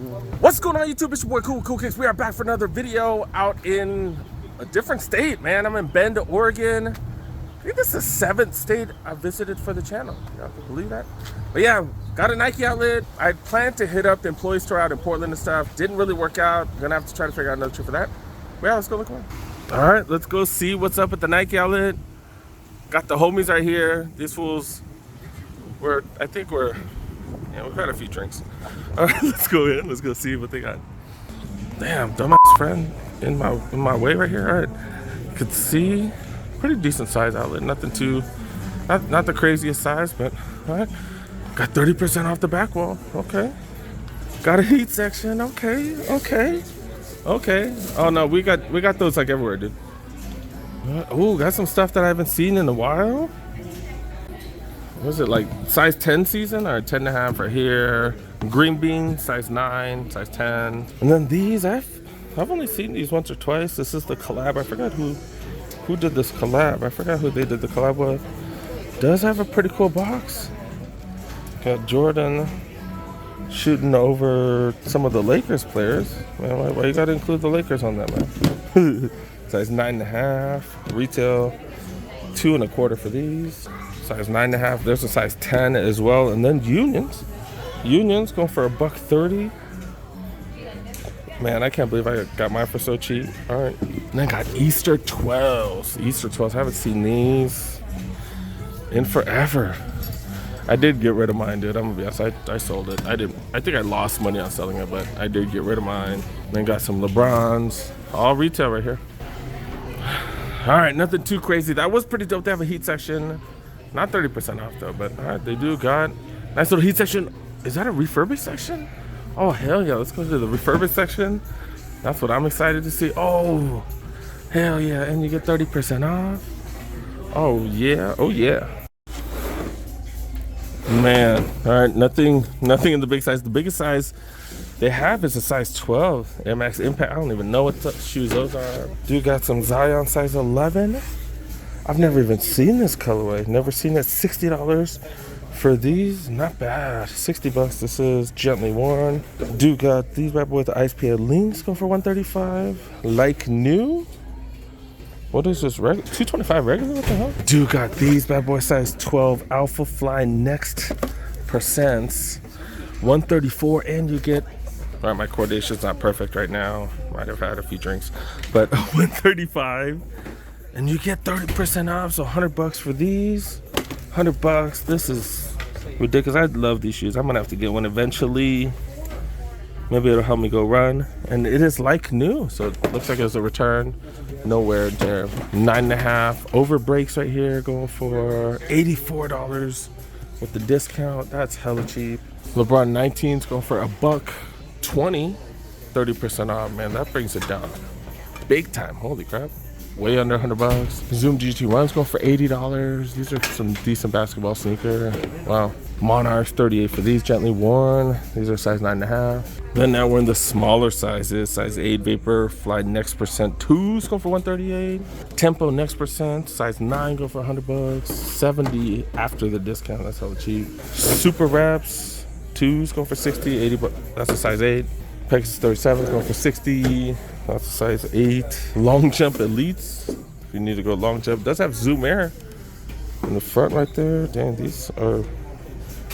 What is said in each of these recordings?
What's going on, YouTube? It's your boy Cool Kicks. We are back for another video out in a different state, man. I'm in Bend, Oregon. I think this is the 7th state I visited for the channel. You can believe that? But yeah, got a Nike outlet. I planned to hit up the employee store out in Portland and stuff. Didn't really work out. Gonna have to try to figure out another trip for that. But yeah, let's go look around. All right, let's go see what's up at the Nike outlet. Got the homies right here. These fools we've had a few drinks. All right, let's go in. Let's go see what they got. Damn, dumbass friend in my way right here. All right, you could see pretty decent size outlet. Nothing too, not the craziest size, but all right. Got 30% off the back wall. Okay. Got a heat section. Okay. Oh no, we got those like everywhere, dude. Oh, got some stuff that I haven't seen in a while. Was it like size 10 season or 10 and a half right here? Green bean, size 9, size 10. And then these, I've only seen these once or twice. This is the collab. I forgot who did this collab. I forgot who they did the collab with. Does have a pretty cool box. Got Jordan shooting over some of the Lakers players. Man, why you gotta include the Lakers on that, man? Size 9.5, retail 2 1/4 for these. Size 9.5. There's a size 10 as well, and then unions going for $130. Man, I can't believe I got mine for so cheap. All right, and then got Easter 12s. I haven't seen these in forever. I did get rid of mine, dude. I'm gonna be honest. I sold it. I think I lost money on selling it, but I did get rid of mine. Then got some LeBrons, all retail right here. All right, nothing too crazy. That was pretty dope. They have a heat section. Not 30% off though, but all right, they do got nice little heat section. Is that a refurbished section? Oh, hell yeah, let's go to the refurbished section. That's what I'm excited to see. Oh, hell yeah, and you get 30% off. Oh yeah. Man, all right, nothing in the big size. The biggest size they have is a size 12 Air Max Impact. I don't even know what shoes those are. Dude got some Zion size 11. I've never even seen this colorway. Never seen it. $60 for these. Not bad. $60. This is gently worn. Dude got these bad boys. The Ice PA Links go for $135. Like new. What is this? $225 regular? What the hell? Dude got these bad boy size 12 Alpha Fly Next percents. $134, and you get. All right, my coordination's not perfect right now. Might have had a few drinks, but $135. And you get 30% off, so $100 for these. $100. This is ridiculous. I love these shoes. I'm gonna have to get one eventually. Maybe it'll help me go run. And it is like new, so it looks like it's a return. No wear and tear. 9.5 over brakes right here, going for $84 with the discount. That's hella cheap. LeBron 19's going for $120. 30% off, man. That brings it down big time. Holy crap. Way under $100. Zoom GT1's going for $80. These are some decent basketball sneaker. Wow. Monarchs, $38 for these, gently worn. These are size 9.5. Then now we're in the smaller sizes. Size 8 Vapor Fly Next Percent 2's going for $138. Tempo Next Percent, size 9 go for $100. $70 after the discount. That's hella cheap. Super Wraps 2's going for $60. $80. That's a size 8. Pegasus 37 going for $60. That's a size 8. Long Jump Elites. If you need to go long jump, does have Zoom Air in the front right there. Damn, these are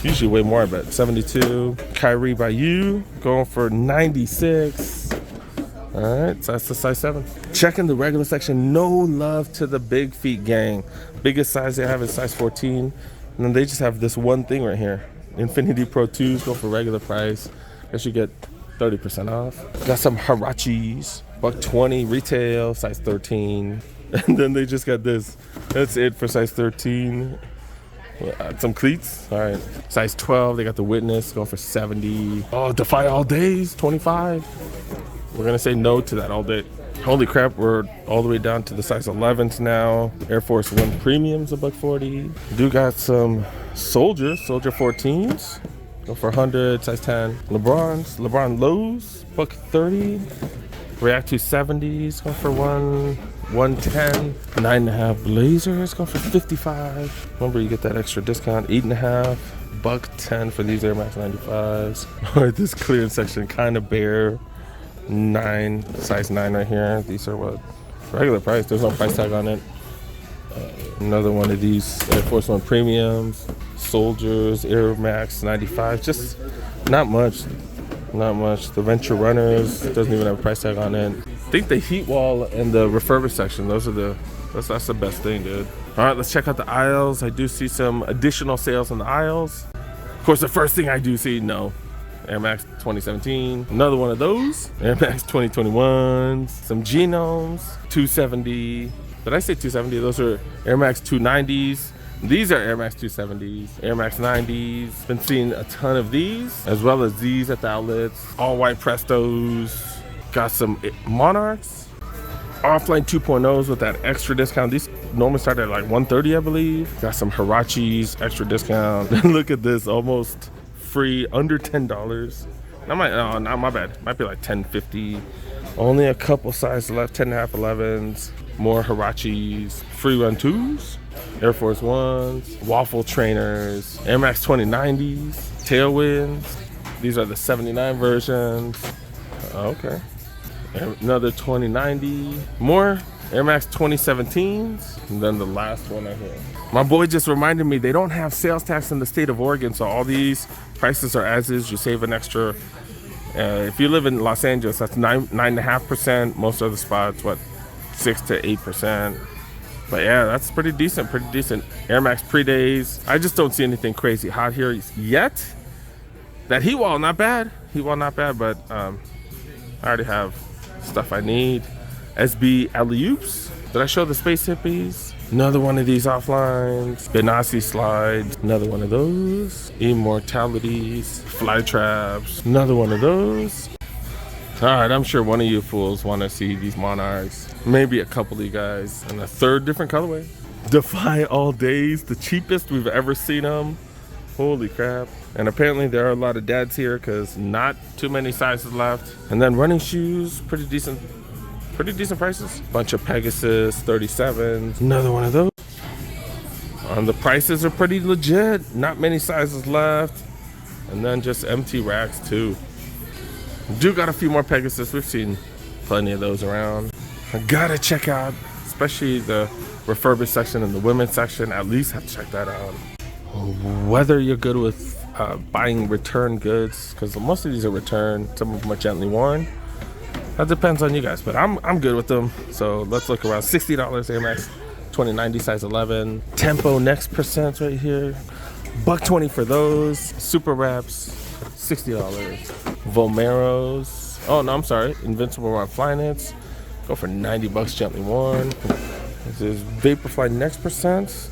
usually way more, but $72. Kyrie by You going for $96. All right, so that's the size 7. Checking the regular section. No love to the big feet gang. Biggest size they have is size 14, and then they just have this one thing right here. Infinity Pro 2s go for regular price. Guess you get 30% off. Got some Harachis, $120 retail, size 13. And then they just got this. That's it for size 13. Some cleats. All right. Size 12, they got the Witness going for $70. Oh, Defy All Days, $25. We're gonna say no to that all day. Holy crap, we're all the way down to the size 11s now. Air Force One Premiums, $140. Do got some Soldier 14s. Go for $100, size 10. LeBron Lows, $130. React 270s, go for $110. 9.5 Blazers, go for $55. Remember, you get that extra discount. 8.5 $110 for these Air Max 95s. Alright, this clearance section kind of bare. Size 9 right here. These are what? Regular price. There's no price tag on it. Another one of these Air Force One Premiums. Soldiers, Air Max 95. Just not much. Not much. The Venture Runners doesn't even have a price tag on it. I think the heat wall and the refurbished section, those are that's the best thing, dude. All right, let's check out the aisles. I do see some additional sales in the aisles. Of course, the first thing I do see, Air Max 2017. Another one of those. Air Max 2021s. Some Genomes. 270. Did I say 270? Those are Air Max 290s. These are Air Max 270s, Air Max 90s. Been seeing a ton of these, as well as these at the outlets. All white Prestos. Got some Monarchs. Offline 2.0s with that extra discount. These normally start at like $130, I believe. Got some Hirachis, extra discount. Look at this, almost free, under $10. No, not my bad. Might be like $10.50. Only a couple sizes left, 10.5, 11s. More Hirachis, free run 2s. Air Force Ones, Waffle Trainers, Air Max 2090s, Tailwinds. These are the 79 versions. Okay. Another 2090. More Air Max 2017s. And then the last one right here. My boy just reminded me they don't have sales tax in the state of Oregon, so all these prices are as is. You save an extra. If you live in Los Angeles, that's 9.5%. Most other spots, 6 to 8%. But yeah, that's pretty decent, Air Max pre-days. I just don't see anything crazy hot here yet. That heat wall, not bad. But I already have stuff I need. SB alley-oops. Did I show the Space Hippies? Another one of these offlines. Benassi slides. Another one of those. Immortalities. Fly traps. Another one of those. All right, I'm sure one of you fools want to see these Monarchs. Maybe a couple of you guys. And a third different colorway. Defy all days. The cheapest we've ever seen them. Holy crap. And apparently there are a lot of dads here because not too many sizes left. And then running shoes, pretty decent prices. Bunch of Pegasus 37s. Another one of those. The prices are pretty legit. Not many sizes left. And then just empty racks too. Do got a few more Pegasus. We've seen plenty of those around. I gotta check out, especially the refurbished section and the women's section. At least have to check that out. Whether you're good with buying return goods, because most of these are returned. Some of them are gently worn. That depends on you guys, but I'm good with them. So let's look around. $60 Air Max 2090 size 11. Tempo Next percents right here. $120 for those. Super Wraps, $60. Vomeros. Oh no, I'm sorry. Invincible Run Flyknits. Go for $90 gently worn. This is Vaporfly Next percents.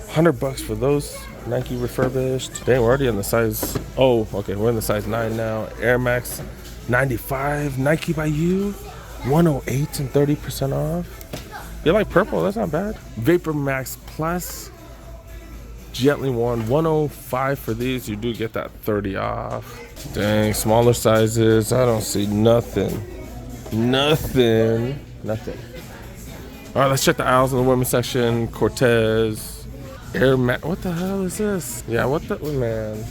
$100 for those. Nike Refurbished. Dang, we're already in the size. Oh, okay, we're in the size 9 now. Air Max 95. Nike by You. 108 and 30% off. You like purple? That's not bad. Vapor Max Plus. Gently worn. 105 for these. You do get that 30 off. Dang, smaller sizes. I don't see nothing. All right, let's check the aisles in the women's section. Cortez. Air Max. What the hell is this? Yeah, man.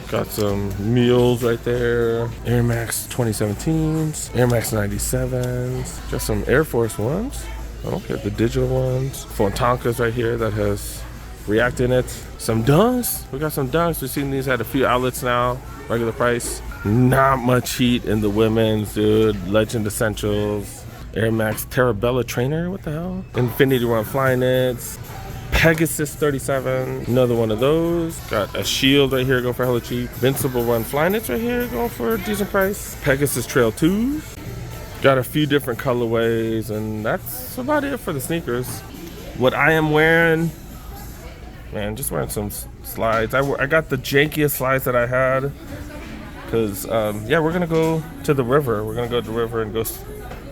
Got some Mules right there. Air Max 2017s. Air Max 97s. Got some Air Force Ones. Okay, the digital ones. Fontankas right here that has React in it. Some Dunks. We got some Dunks. We've seen these at a few outlets now. Regular price. Not much heat in the women's, dude. Legend Essentials. Air Max Terabella Trainer. What the hell? Infinity Run Flyknits. Pegasus 37. Another one of those. Got a Shield right here. Go for hella cheap. Invincible Run Flyknits right here. Going for a decent price. Pegasus Trail 2s. Got a few different colorways. And that's about it for the sneakers. What I am wearing... Man, just wearing some slides. I got the jankiest slides that I had. Because, yeah, we're going to go to the river. We're going to go to the river and go...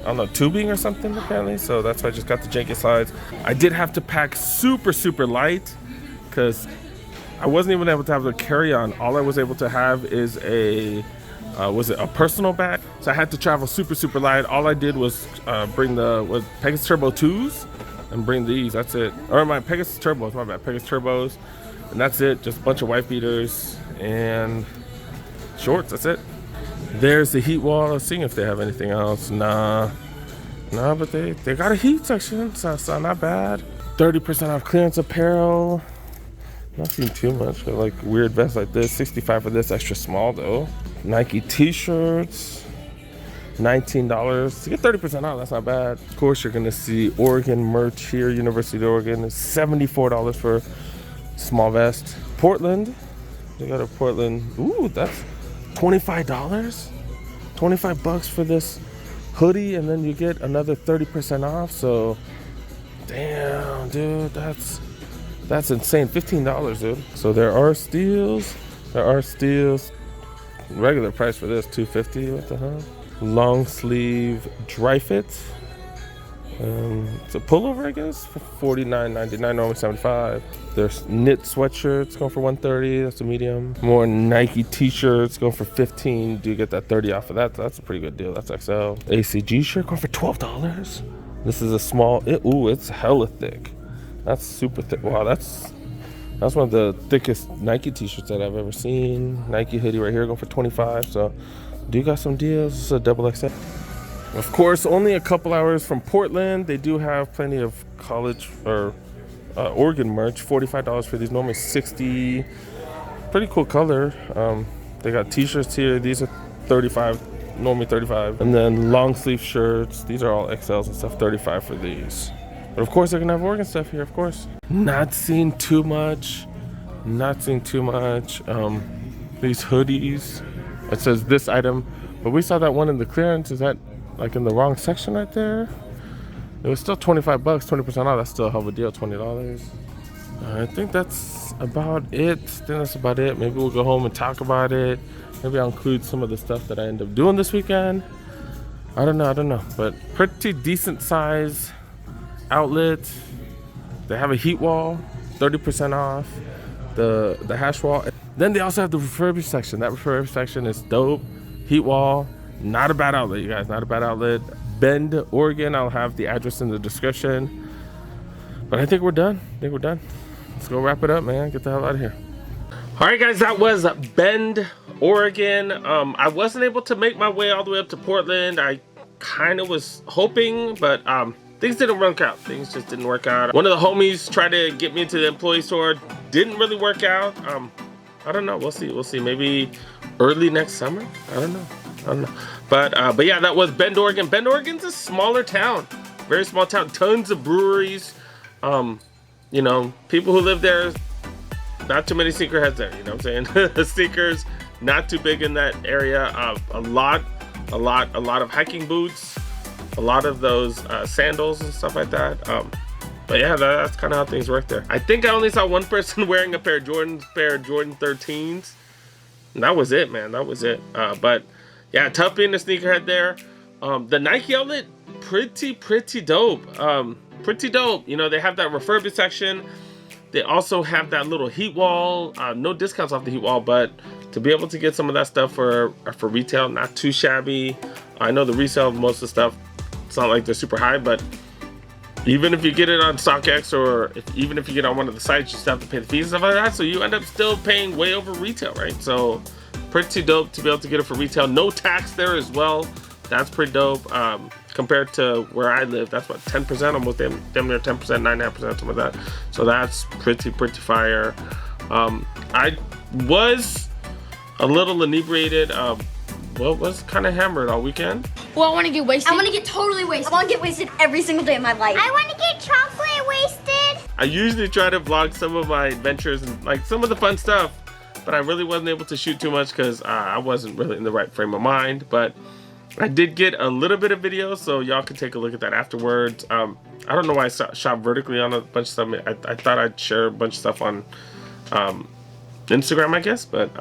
I don't know, tubing or something apparently, so that's why I just got the janky slides. I did have to pack super light because I wasn't even able to have the carry-on. All I was able to have is a personal bag, so I had to travel super light. All I did was bring the Pegasus Turbo 2s and bring these. That's it. Or my Pegasus Turbos, my bad. Pegasus Turbos. And that's it. Just a bunch of white beaters and shorts. That's it. There's the heat wall. Let's see if they have anything else. Nah, but they got a heat section, so it's not bad. 30% off clearance apparel. Nothing too much. Got like weird vests like this. 65 for this, extra small though. Nike t-shirts, $19. To get 30% off, that's not bad. Of course, you're gonna see Oregon merch here. University of Oregon is $74 for small vest. Portland, they got a Portland. Ooh, that's $25. 25 bucks for this hoodie, and then you get another 30% off. So, damn, dude, that's insane. $15, dude. So there are steals. Regular price for this, $250. What the hell? Long sleeve dry fit. It's a pullover, I guess, for $49.99, normally $75. There's knit sweatshirts going for $130. That's a medium. More Nike t-shirts going for $15. Do you get that 30 off of that? That's a pretty good deal. That's XL. ACG shirt going for $12. This is a small. It's hella thick. That's super thick. Wow, that's one of the thickest Nike t-shirts that I've ever seen. Nike hoodie right here going for $25. So, do you got some deals? This is a double XL. Of course, only a couple hours from Portland. They do have plenty of college or Oregon merch. $45 for these. Normally $60. Pretty cool color. They got t-shirts here. These are $35. Normally $35. And then long sleeve shirts. These are all XLs and stuff. $35 for these. But of course, they're gonna have Oregon stuff here, of course. Not seeing too much. These hoodies. It says this item, but we saw that one in the clearance. Is that like in the wrong section right there? It was still 25 bucks, 20% off. That's still a hell of a deal, $20. I think that's about it. Maybe we'll go home and talk about it. Maybe I'll include some of the stuff that I end up doing this weekend. I don't know. But pretty decent size outlet. They have a heat wall, 30% off. The hash wall. Then they also have the refurbished section. That refurbished section is dope. Heat wall, not a bad outlet, you guys. Not a bad outlet. Bend, Oregon. I'll have the address in the description. But I think we're done. Let's go wrap it up, man. Get the hell out of here. All right, guys, that was Bend, Oregon. I wasn't able to make my way all the way up to Portland. I kind of was hoping, but things didn't work out. Things just didn't work out. One of the homies tried to get me into the employee store. Didn't really work out. I don't know. We'll see. Maybe early next summer. I don't know. But yeah, that was Bend, Oregon. Bend, Oregon's a smaller town. Very small town. Tons of breweries. You know, people who live there. Not too many sneakerheads there. You know what I'm saying? Sneakers not too big in that area. A lot of hiking boots. A lot of those sandals and stuff like that. But yeah, that's kind of how things work there. I think I only saw one person wearing a pair of Jordan 13s. And that was it, man. That was it. But yeah, tough being a sneakerhead there. The Nike outlet, pretty dope. Pretty dope. You know, they have that refurbished section. They also have that little heat wall. No discounts off the heat wall, but to be able to get some of that stuff for retail, not too shabby. I know the resale of most of the stuff, it's not like they're super high, but even if you get it on StockX or even if you get on one of the sites, you still have to pay the fees and stuff like that. So you end up still paying way over retail, right? So pretty dope to be able to get it for retail. No tax there as well. That's pretty dope. Compared to where I live, that's what, 10%, almost damn near 10%, 9.5%, something like that. So that's pretty fire. I was a little inebriated. Was kind of hammered all weekend. Well, I want to get wasted. I want to get totally wasted. I want to get wasted every single day of my life. I want to get chocolate wasted. I usually try to vlog some of my adventures and like some of the fun stuff, but I really wasn't able to shoot too much because I wasn't really in the right frame of mind. But I did get a little bit of video, so y'all can take a look at that afterwards. I don't know why I shot vertically on a bunch of stuff. I thought I'd share a bunch of stuff on Instagram, I guess, but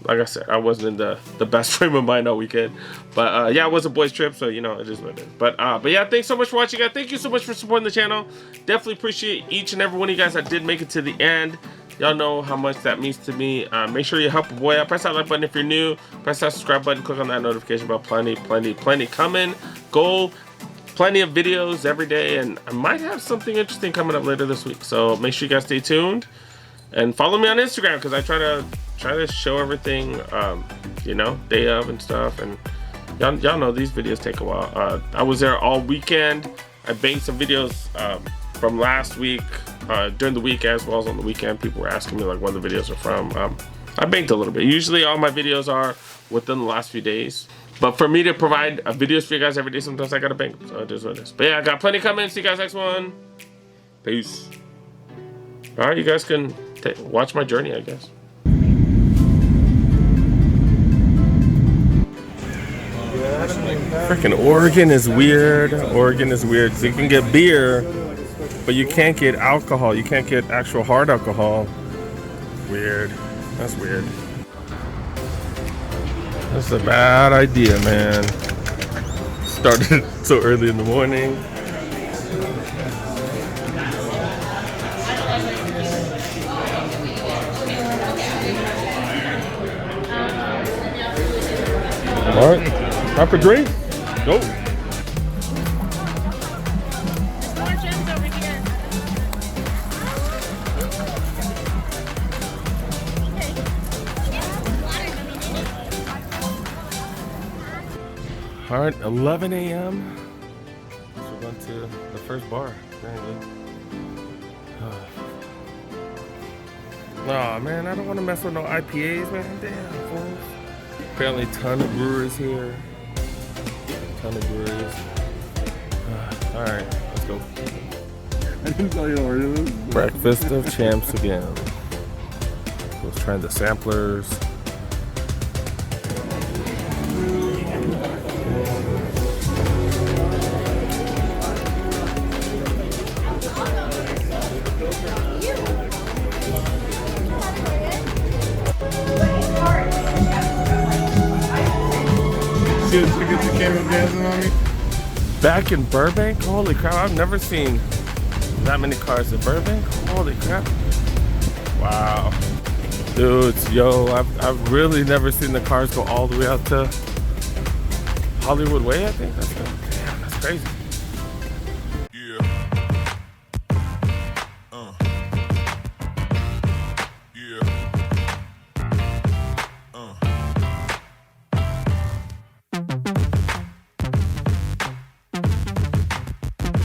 like I said, I wasn't in the best frame of mind all weekend. But yeah, it was a boys trip, so you know, it is what it is. But yeah, thanks so much for watching, guys. Thank you so much for supporting the channel. Definitely appreciate each and every one of you guys that did make it to the end. Y'all know how much that means to me. Make sure you help a boy out. Press that like button if you're new. Press that subscribe button. Click on that notification bell. Plenty coming. Plenty of videos every day, and I might have something interesting coming up later this week. So make sure you guys stay tuned. And follow me on Instagram because I try to show everything, you know, day of and stuff. And y'all know these videos take a while. I was there all weekend. I banked some videos from last week during the week as well as on the weekend. People were asking me like when the videos are from. I banked a little bit. Usually all my videos are within the last few days. But for me to provide videos for you guys every day, sometimes I gotta bank. So it is what it is. But yeah, I got plenty coming. See you guys next one. Peace. All right, you guys can watch my journey, I guess. Freaking Oregon is weird. Oregon is weird. So you can get beer, but you can't get alcohol. You can't get actual hard alcohol. Weird. That's weird. That's a bad idea, man. Started so early in the morning. All right, time for drink. Go. There's more gems over here. All right, 11 a.m. So we're going to the first bar. Oh man, I don't want to mess with no IPAs, man. Damn, fools. Apparently, a ton of brewers here. Ton of brewers. All right, let's go. I didn't tell you already. Breakfast of champs again. Was trying the samplers. See the tickets that came up dancing on me? Back in Burbank? Holy crap, I've never seen that many cars in Burbank. Holy crap. Wow. Dudes, yo, I've really never seen the cars go all the way out to Hollywood Way, I think. Damn, that's crazy.